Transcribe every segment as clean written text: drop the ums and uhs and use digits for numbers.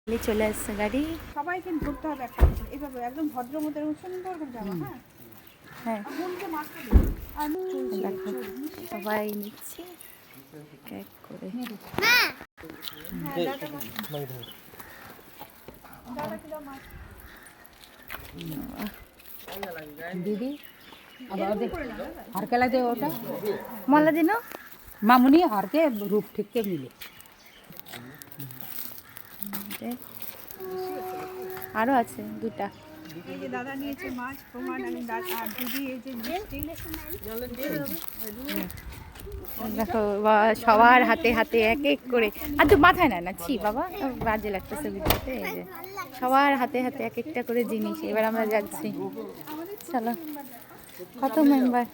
চলে আসছে গাড়ি। সবাইকে ধরতে হবে এইভাবে একদম ভদ্র মতো সুন্দর করে যাবো। হ্যাঁ দেখো সবাই নিচ্ছি এক এক করে। দিদি हरकेला दे ওটা মালা দিন मामुनी हरके रूप ठीक के मिले আরো আছে দুটা। এই যে দাদা নিয়েছে মাছ প্রমাণ আর দিদি এই যে মিষ্টি। দেখো সবার হাতে হাতে এক এক করে, আর তো মাথায় না ছি বাবা, বাজে লাগতেছে ভিডিওতে। এই যে সবার হাতে হাতে এক একটা করে জিনিস। এবার আমরা যাচ্ছি, চলো। কত মেম্বার?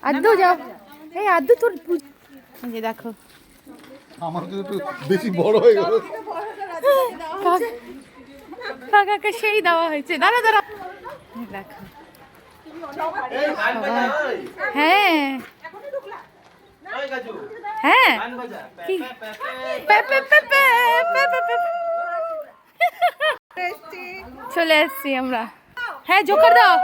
আদ্দু যাও, এই আদ্দু তোর এই যে দেখো আমার তো একটু বেশি বড় হয়ে গেল। কাকাকে সেই দেওয়া হয়েছে। দাঁড়া দাঁড়া, দেখো হ্যাঁ হ্যাঁ কি চলে এসছি আমরা। হ্যাঁ জোকার দাও।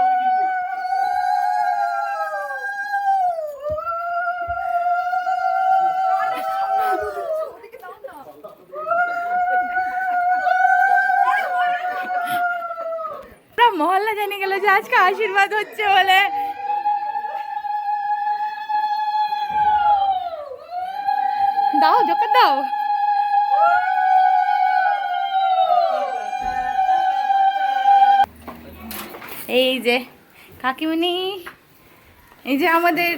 মহল্লা জানিয়ে গেল যে আজকে আশীর্বাদ হচ্ছে বলে। দাও জোকার দাও। এই যে কাকিমণি, এই যে আমাদের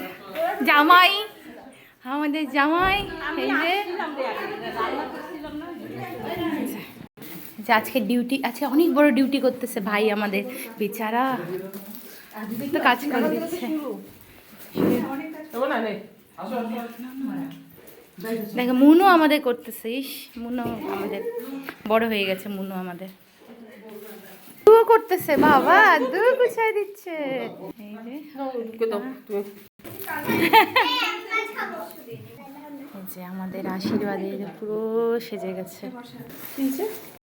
জামাই, আমাদের জামাই। এই যে আজকে ডিউটি আছে, অনেক বড় ডিউটি করতেছে ভাই আমাদের, বেচারা তো কাজ করে দিচ্ছে। দেখো মুনু আমাদের করতেছে। ইস মুনু আমাদের বড় হয়ে গেছে, মুনু আমাদের দুও করতেছে। বাবা দুও গুছাই দিচ্ছে। এই যে আমাদের আশীর্বাদে পুরো সেজে গেছে।